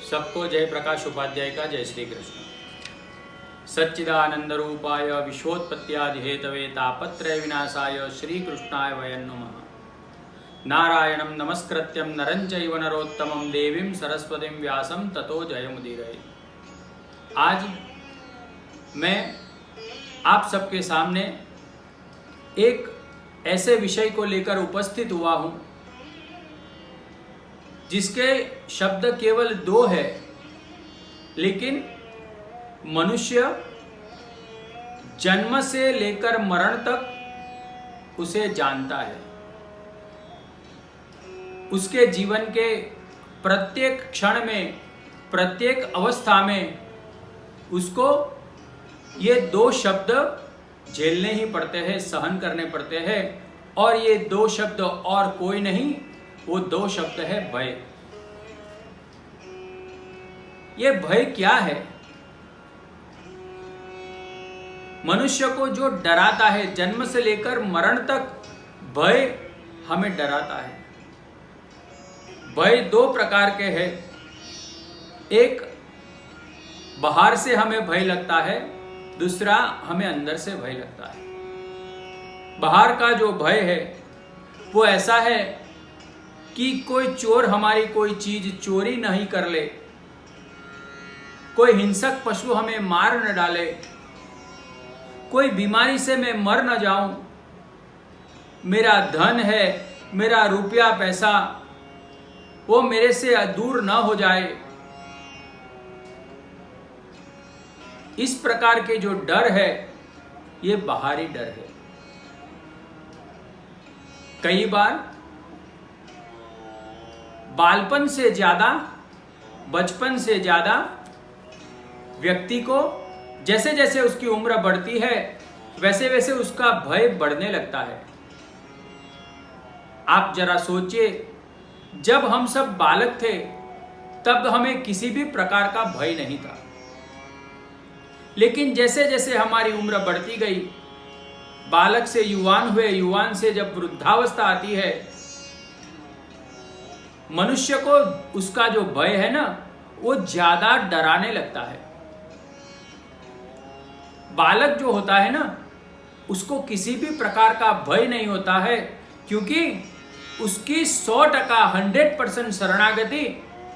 सबको जय प्रकाश उपाध्याय का जय श्री कृष्ण। सच्चिदानंद रूपाय विश्वोत्पत्त्यादि हेतवे तापत्रय विनाशाय श्री कृष्णाय वयं नमः। नारायणं नमस्कृत्यं नरं चैव नरोत्तमं देवीं सरस्वतीं व्यासं ततो जयमुदीरयेत्। आज मैं आप सबके सामने एक ऐसे विषय को लेकर उपस्थित हुआ हूं जिसके शब्द केवल दो है, लेकिन मनुष्य जन्म से लेकर मरण तक उसे जानता है। उसके जीवन के प्रत्येक क्षण में, प्रत्येक अवस्था में उसको ये दो शब्द झेलने ही पड़ते हैं, सहन करने पड़ते हैं। और ये दो शब्द और कोई नहीं, वो दो शब्द है भय। ये भय क्या है? मनुष्य को जो डराता है, जन्म से लेकर मरण तक भय हमें डराता है। भय दो प्रकार के हैं। एक बाहर से हमें भय लगता है, दूसरा हमें अंदर से भय लगता है। बाहर का जो भय है वो ऐसा है कि कोई चोर हमारी कोई चीज चोरी नहीं कर ले, कोई हिंसक पशु हमें मार न डाले, कोई बीमारी से मैं मर न जाऊं, मेरा धन है, मेरा रुपया पैसा वो मेरे से दूर न हो जाए। इस प्रकार के जो डर है ये बाहरी डर है। कई बार बालपन से ज्यादा, बचपन से ज्यादा व्यक्ति को जैसे जैसे उसकी उम्र बढ़ती है वैसे वैसे उसका भय बढ़ने लगता है। आप जरा सोचिए, जब हम सब बालक थे तब हमें किसी भी प्रकार का भय नहीं था, लेकिन जैसे जैसे हमारी उम्र बढ़ती गई, बालक से युवान हुए, युवान से जब वृद्धावस्था आती है, मनुष्य को उसका जो भय है ना वो ज्यादा डराने लगता है। बालक जो होता है ना उसको किसी भी प्रकार का भय नहीं होता है, क्योंकि उसकी 100% 100% शरणागति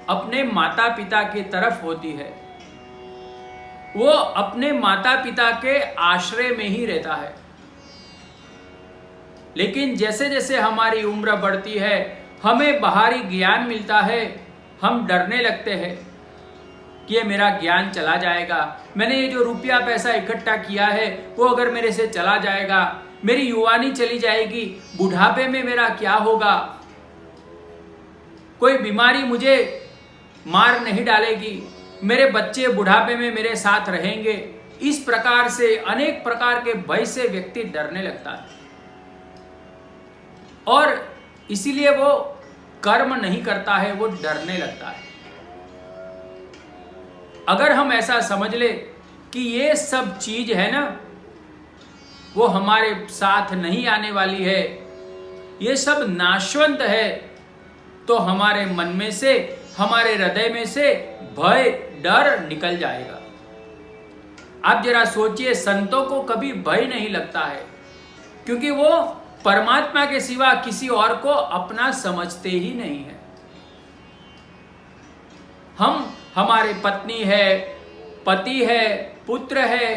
अपने माता पिता की तरफ होती है। वो अपने माता पिता के आश्रय में ही रहता है। लेकिन जैसे जैसे हमारी उम्र बढ़ती है, हमें बाहरी ज्ञान मिलता है, हम डरने लगते हैं कि ये मेरा ज्ञान चला जाएगा, मैंने ये जो रुपया पैसा इकट्ठा किया है वो अगर मेरे से चला जाएगा, मेरी युवानी चली जाएगी, बुढ़ापे में मेरा क्या होगा, कोई बीमारी मुझे मार नहीं डालेगी, मेरे बच्चे बुढ़ापे में मेरे साथ रहेंगे। इस प्रकार से अनेक प्रकार के भय से व्यक्ति डरने लगता है और इसीलिए वो कर्म नहीं करता है, वो डरने लगता है। अगर हम ऐसा समझ ले कि ये सब चीज है ना वो हमारे साथ नहीं आने वाली है, ये सब नाशवंत है, तो हमारे मन में से, हमारे हृदय में से भय, डर निकल जाएगा। आप जरा सोचिए, संतों को कभी भय नहीं लगता है, क्योंकि वो परमात्मा के सिवा किसी और को अपना समझते ही नहीं है। हम, हमारे पत्नी है, पति है, पुत्र है,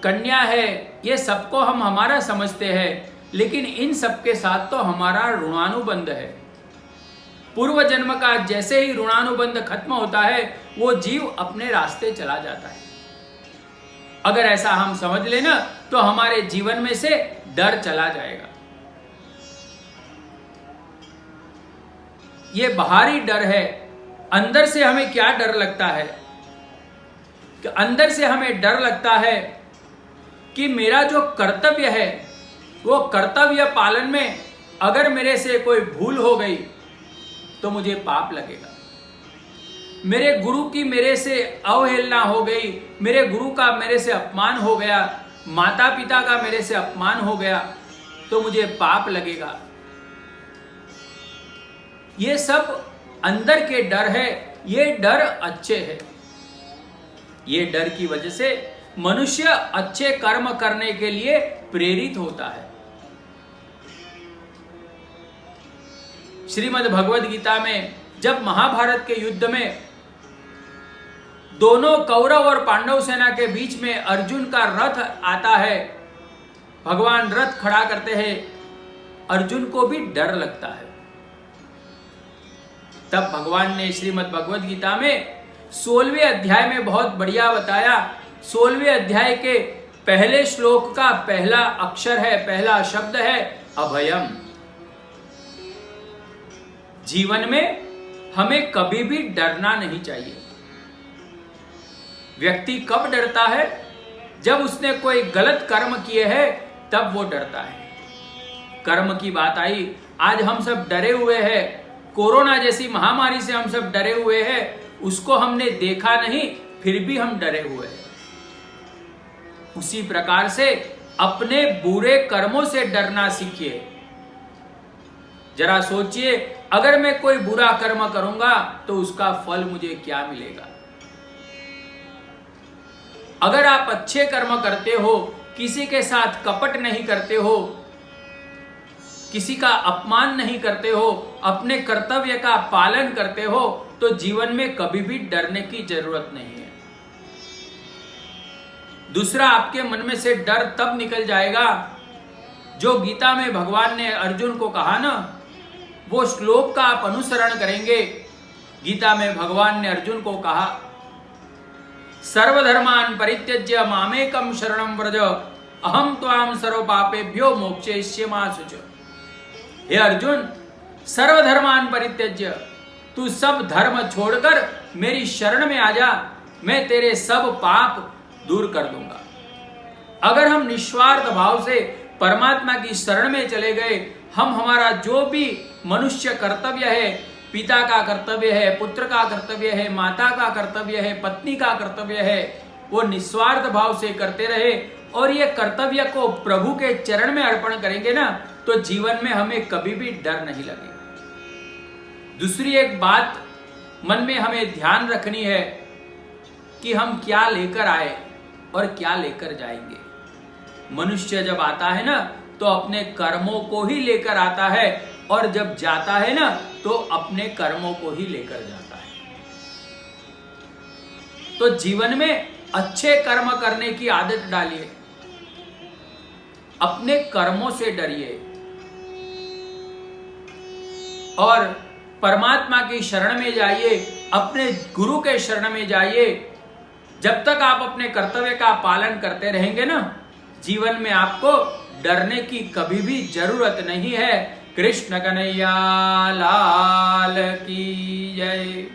कन्या है, ये सबको हम हमारा समझते हैं, लेकिन इन सबके साथ तो हमारा ऋणानुबंध है। पूर्व जन्म का जैसे ही ऋणानुबंध खत्म होता है वो जीव अपने रास्ते चला जाता है। अगर ऐसा हम समझ लेना तो हमारे जीवन में से डर चला जाएगा। ये बाहरी डर है। अंदर से हमें क्या डर लगता है? कि अंदर से हमें डर लगता है कि मेरा जो कर्तव्य है वो कर्तव्य पालन में अगर मेरे से कोई भूल हो गई तो मुझे पाप लगेगा। मेरे गुरु की मेरे से अवहेलना हो गई, मेरे गुरु का मेरे से अपमान हो गया, माता पिता का मेरे से अपमान हो गया, तो मुझे पाप लगेगा। ये सब अंदर के डर है ये डर अच्छे है। ये डर की वजह से मनुष्य अच्छे कर्म करने के लिए प्रेरित होता है। श्रीमद् भगवद गीता में जब महाभारत के युद्ध में दोनों कौरव और पांडव सेना के बीच में अर्जुन का रथ आता है, भगवान रथ खड़ा करते हैं, अर्जुन को भी डर लगता है। तब भगवान ने श्रीमद् भगवद गीता में 16वें अध्याय में बहुत बढ़िया बताया। 16वें अध्याय के पहले श्लोक का पहला अक्षर है, पहला शब्द है अभयम। जीवन में हमें कभी भी डरना नहीं चाहिए। व्यक्ति कब डरता है? जब उसने कोई गलत कर्म किए हैं तब वो डरता है। कर्म की बात आई, आज हम सब डरे हुए हैं, कोरोना जैसी महामारी से हम सब डरे हुए हैं, उसको हमने देखा नहीं फिर भी हम डरे हुए हैं। उसी प्रकार से अपने बुरे कर्मों से डरना सीखिए। जरा सोचिए, अगर मैं कोई बुरा कर्म करूंगा तो उसका फल मुझे क्या मिलेगा? अगर आप अच्छे कर्म करते हो, किसी के साथ कपट नहीं करते हो, किसी का अपमान नहीं करते हो, अपने कर्तव्य का पालन करते हो, तो जीवन में कभी भी डरने की जरूरत नहीं है। दूसरा, आपके मन में से डर तब निकल जाएगा जो गीता में भगवान ने अर्जुन को कहा ना, वो श्लोक का आप अनुसरण करेंगे। गीता में भगवान ने अर्जुन को कहा, सर्वधर्मान परित्यज्य मामेकम शरणं व्रज अहम त्वाम सर्व पापेभ्यो मोक्षयिष्यामि शुच। हे अर्जुन, सर्वधर्मान परित्यज्य, तू सब धर्म छोड़कर मेरी शरण में आ जा, मैं तेरे सब पाप दूर कर दूंगा। अगर हम निस्वार्थ भाव से परमात्मा की शरण में चले गए, हम हमारा जो भी मनुष्य कर्तव्य है, पिता का कर्तव्य है, पुत्र का कर्तव्य है, माता का कर्तव्य है, पत्नी का कर्तव्य है, वो निस्वार्थ भाव से करते रहे और ये कर्तव्य को प्रभु के चरण में अर्पण करेंगे ना, तो जीवन में हमें कभी भी डर नहीं लगेगा। दूसरी एक बात मन में हमें ध्यान रखनी है कि हम क्या लेकर आए और क्या लेकर जाएंगे। मनुष्य जब आता है ना तो अपने कर्मों को ही लेकर आता है, और जब जाता है ना तो अपने कर्मों को ही लेकर जाता है। तो जीवन में अच्छे कर्म करने की आदत डालिए, अपने कर्मों से डरिए और परमात्मा की शरण में जाइए, अपने गुरु के शरण में जाइए। जब तक आप अपने कर्तव्य का पालन करते रहेंगे ना, जीवन में आपको डरने की कभी भी जरूरत नहीं है। कृष्ण कन्हैया लाल की जय।